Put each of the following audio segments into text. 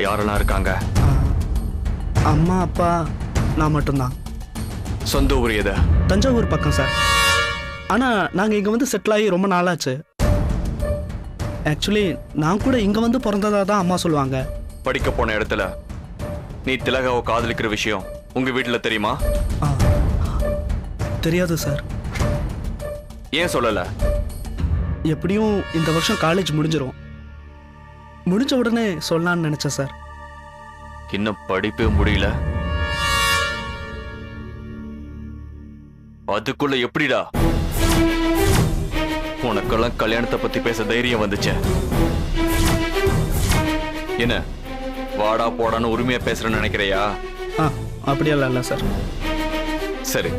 யாரெல்லாம் இருக்காங்க? அம்மா அப்பா நான் மட்டும்தான். சொந்த ஊர் எது? தஞ்சாவூர் பக்கம் சார். ஆனா நாங்க இங்க வந்து செட்டில் ஆகி ரொம்ப நாளாச்சு. ஆக்சுவலி நான் கூட இங்க வந்து பிறந்ததா தான் அம்மா சொல்லுவாங்க. படிக்க போன இடத்துல நீ திலகாவை காதலிக்கிற விஷயம் உங்க வீட்டுல தெரியுமா? தெரியாது சார். ஏன் சொல்லல? எப்படியும் இந்த வருஷம் காலேஜ் முடிஞ்சிரும். முடிஞ்ச உடனே சொல்லலாம்னு நினைச்சேன் சார். இன்னும் படிப்பே முடியல, அதுக்குள்ள எப்படிடா உனக்கெல்லாம் கல்யாணத்தை பத்தி பேச தைரியம் வந்துச்சு? என்ன வாடா போடான்னு உரிமையா பேசுறேன்னு நினைக்கிறையா? அப்படியெல்லாம் இல்லை சார். சரி,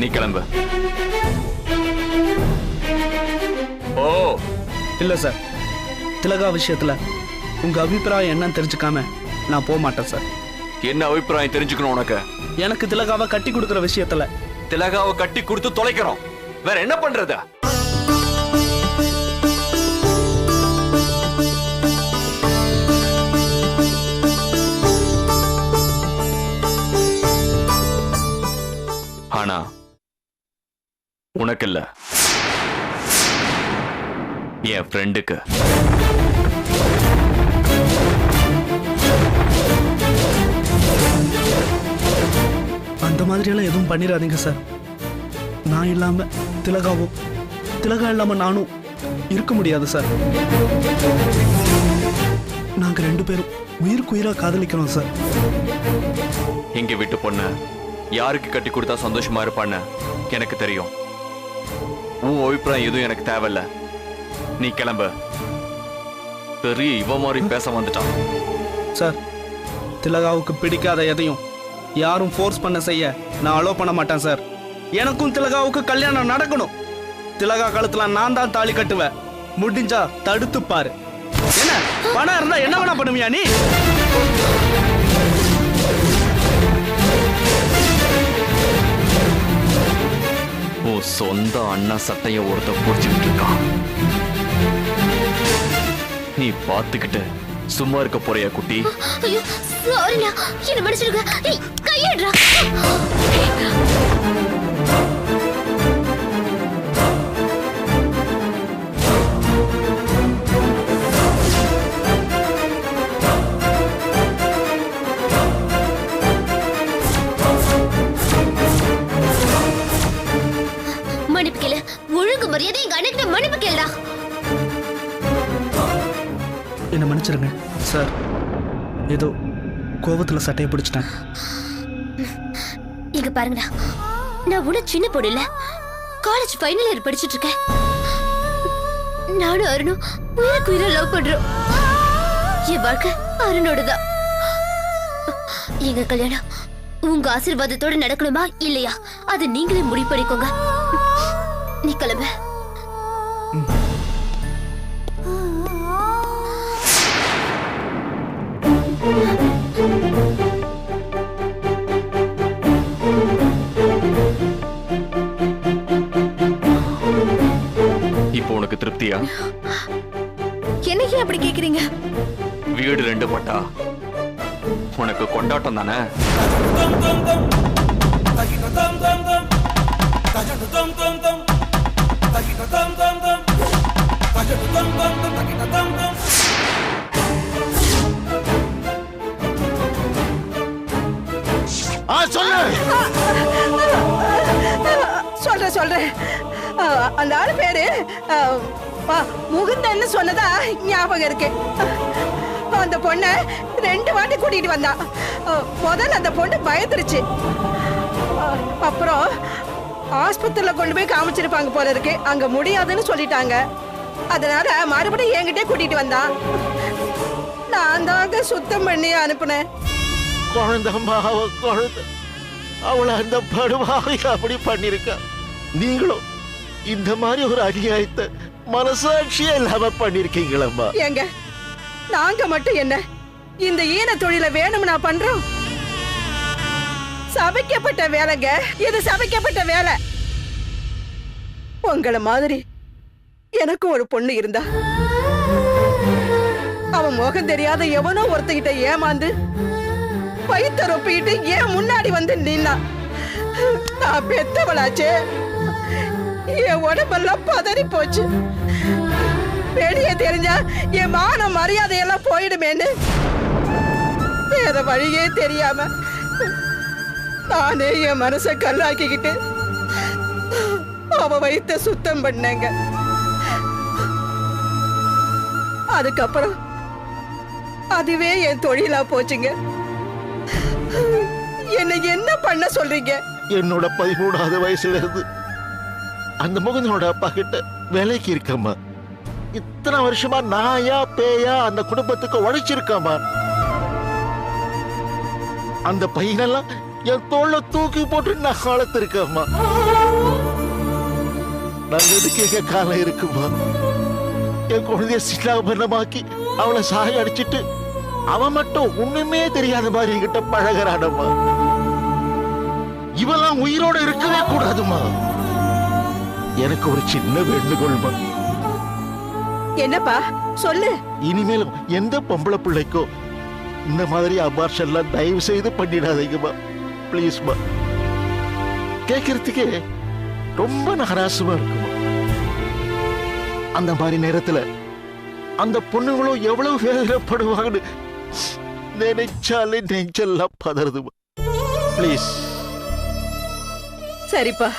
நீ கிளம்பு. ஓ இல்லை சார், திலகா விஷயத்துல உங்க அபிப்பிராயம் என்னன்னு தெரிஞ்சுக்காம நான் போக மாட்டேன் சார். என்ன அபிப்பிராயம் தெரிஞ்சுக்கணும் உனக்கு? எனக்கு திலகாவை கட்டி கொடுக்குற விஷயத்துல. திலகாவை கட்டி கொடுத்து தொலைக்கிறோம், வேற என்ன பண்றது? ஆனா உனக்கு இல்ல, என் ஃப்ரெண்டுக்கு. அந்த மாதிரியெல்லாம் எதுவும் பண்ணிடாதீங்க சார். நான் இல்லாம திலகாவும், திலகா இல்லாம நானும் இருக்க முடியாது சார். நாங்க 2 பேரும் உயிருக்கு உயிரா காதலிக்கிறோம் சார். எங்க வீட்டு பொண்ணு யாருக்கு கட்டி கொடுத்தா சந்தோஷமா இருப்பான்னு எனக்கு தெரியும். உன் அபிப்பிராயம் எதுவும் எனக்கு தேவையில்ல, நீ கிளம்ப. பெரிய இவ மாதிரி பேச வந்துட்டான் சார். திலகாவுக்கு பிடிக்காத எதையும் யாரும் ஃபோர்ஸ் பண்ண செய்ய நான் அலோ பண்ண மாட்டேன் சார். எனக்கும் திலகாவுக்கு கல்யாணம் நடக்கணும். திலகா கழுத்துல நான் தான் தாலி கட்டுவேன். முடிஞ்சா தடுத்து பாரு. என்ன பணம் இருந்தா என்ன வேணா பண்ணுவியா நீ? உன் சொந்த அண்ணா சட்டைய ஒருத்த பிடிச்சுக்கிட்டு இருக்கான். நீ பாத்துக்கிட்டு சும்மா இருக்க போறியா குட்டி? ஐயோ சாரிண்ணா, என்ன மன்னிச்சிடுங்க. கையேடுறா. மன்னிப்பு கேளு. ஒழுங்கு மரியாதை எங்க அண்ணன் மன்னிப்பு கேளுடா. என்ன மன்னிச்சிருங்க சார். ஏதோ கோபத்துல சட்டையை பிடிச்சிட்டேன். இங்க பாருங்கடா, நான் உன சின்ன பொண்ணு இல்ல, காலேஜ் ஃபைனல் இயர் படிச்சிட்டு இருக்கேன். நானும் அருணும் உயிருக்கு உயிரை லவ் பண்றோம். என் வாழ்க்கை அருணோடதான். எங்க கல்யாணம் உங்க ஆசீர்வாதத்தோட நடக்கணுமா இல்லையா அது நீங்களே முடிவு பண்ணிக்கோங்க. நீ கிளம்ப. இப்போ உனக்கு திருப்தியா? என்னைக்கு அப்படி கேக்குறீங்க? வீடு 2 பட்டா உனக்கு கொண்டாட்டம் தானே? சொல்றேன். அந்த ஆளு பேரு முகுந்தன்னு சொன்னதா ஞாபகம் இருக்கு. அந்த பொண்ண 2 வாட்டி கூட்டிட்டு வந்தா. முதல்ல அந்த பொண்ணு பயந்துருச்சு. அப்புறம் ஆஸ்பத்திரியில கொண்டு போய் காமிச்சிருப்பாங்க போல இருக்கு. அங்க முடியாதுன்னு சொல்லிட்டாங்க. அதனால மறுபடியும் என்கிட்ட கூட்டிட்டு வந்தான். நான் தாங்க சுத்தம் பண்ணி அனுப்புனேன். குழந்தை அவளை அந்த படுவாவை அப்படி பண்ணிருக்க. நீங்களும் இந்த மாதிரி ஒரு அநியாயத்தை மனசாட்சியே இல்லாம பண்ணிருக்கீங்களம்மா. ஏங்க நாங்க மட்டும் என்ன இந்த ஈன தொழில வேணும்னா பண்றோம்? சபிக்கப்பட்ட வேலைங்க இது, சபிக்கப்பட்ட வேலை. உங்கள மாதிரி எனக்கும் ஒரு பொண்ணு இருந்தா அவ முகம் தெரியாத எவனோ ஒருத்தகிட்ட ஏமாந்து வயிற்ற ரொப்பிக்கிட்டு ஏன் முன்னாடி வந்து நின்னா. நான் பெத்தவளாச்சே, என் உடம்பெல்லாம் பதறி போச்சு. வெளியே தெரிஞ்சா என் மான மரியாதையெல்லாம் போயிடுமேன்னு வேற வழியே தெரியாம நானே என் மனசை கல்லாக்கிக்கிட்டு அவ வயிற்ற சுத்தம் பண்ணேங்க. அதுக்கப்புறம் அதுவே என் தொழிலா போச்சுங்க. என்ன என்ன பண்ண சொல்றீங்க? என்னோட 13வது வயசுல இருந்து அந்த முகுந்தனோட அப்பா கிட்ட வேலைக்கு இருக்கம்மா. இத்தனை வருஷமா நாயா பேயா அந்த குடும்பத்துக்கு உழைச்சிருக்கம்மா. அந்த பையனெல்லாம் என் தோல்ல தூக்கி போட்டு நான் வளர்த்திருக்கம்மா. நல்லதுக்கு எங்க காலம் இருக்குமா? என் குழந்தைய சிலாபனமாக்கி அவளை சாய அடிச்சிட்டு அவன் மட்டும் ஒண்ணுமே தெரியாத மாதிரி என்கிட்ட பழகிறானம்மா. இவெல்லாம் உயிரோட இருக்கவே கூடாதுமா. எனக்கு ஒரு சின்ன வேண்டுகோள்மா. என்னப்பா சொல்லு. இனிமேலும் எந்த பொம்பளை பிள்ளைக்கோ இந்த மாதிரி அபார்ஷன்லாம் தயவு செய்து பண்ணிடாதீங்கம்மா. பிளீஸ்மா. கேட்கறதுக்கே ரொம்ப நகராசமா இருக்குமா. அந்த மாதிரி நேரத்துல அந்த பொண்ணுங்களும் எவ்வளவு வேதனைப்படுவாங்கன்னு நினைச்சாலே நெஞ்செல்லாம் பதறுதுமா. பிளீஸ். சரிப்பா,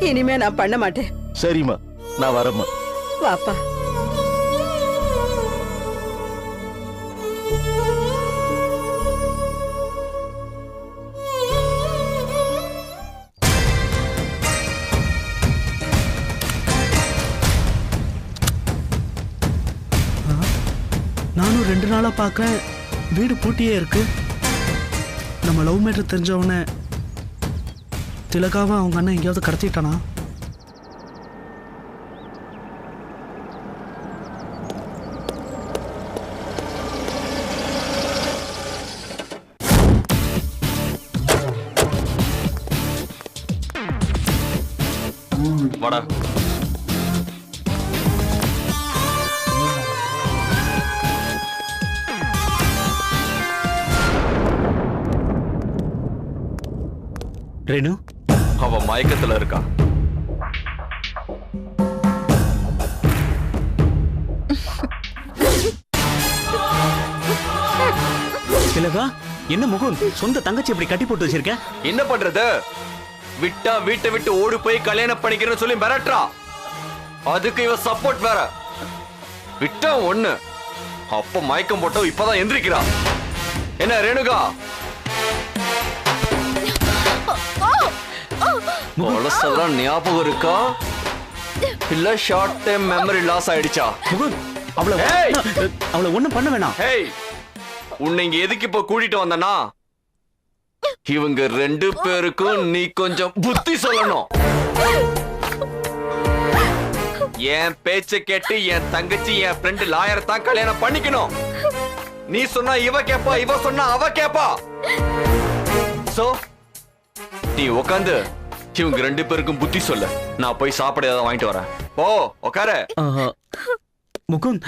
இனிமே நான் பண்ண மாட்டேன். சரிம்மா, நான் வரேம்மா. வாப்பா. நானும் 2 நாளா பார்க்கறேன், வீடு பூட்டியே இருக்கு. நம்ம லவ் மேட்டர் தெரிஞ்சவன திலகாவை அவங்க அண்ணன் எங்கேயாவது கடத்திட்டானா? வாடா. ரேணு, அவ மயக்கத்துல இருக்கா. திலகா, என்ன முகுந்த் சொந்த தங்கச்சி இப்படி கட்டி போட்டு வச்சிருக்க? என்ன பண்றது? விட்டா வீட்டை விட்டு ஓடி போய் கல்யாணம் பண்ணிக்கிறேன்னு சொல்லி மிரட்டுறா. அதுக்கு இவ சப்போர்ட் வேற. விட்டா ஒண்ணு, அப்ப மயக்கம் போட்டோம், இப்பதான் எந்திரிக்கிறா. என்ன ரேணுகா, பழசெல்லாம் ஞாபகம் இருக்கா இல்ல ஷார்ட் டைம் மெமரி லாஸ் ஆயிடுச்சா? முகுந்த், அவளை ஒண்ணும் பண்ண வேணாம். ஹேய், உன்னை இங்க எதுக்கு இப்ப கூட்டிட்டு வந்தனா? இவங்க 2 பேருக்கும் நீ கொஞ்சம் புத்தி சொல்லணும். என் பேச்ச கேட்டு என் தங்கச்சி என் ஃப்ரெண்ட் லாயர் தான் கல்யாணம் பண்ணிக்கணும். நீ சொன்னா இவ கேப்பா, இவ சொன்னா அவ கேப்பா. சோ நீ உட்காந்து இவங்க 2 பேருக்கும் புத்தி சொல்ல. நான் போய் சாப்பிட ஏதாவது வாங்கிட்டு வரேன். ஓ உட்காரு. முகுந்த்,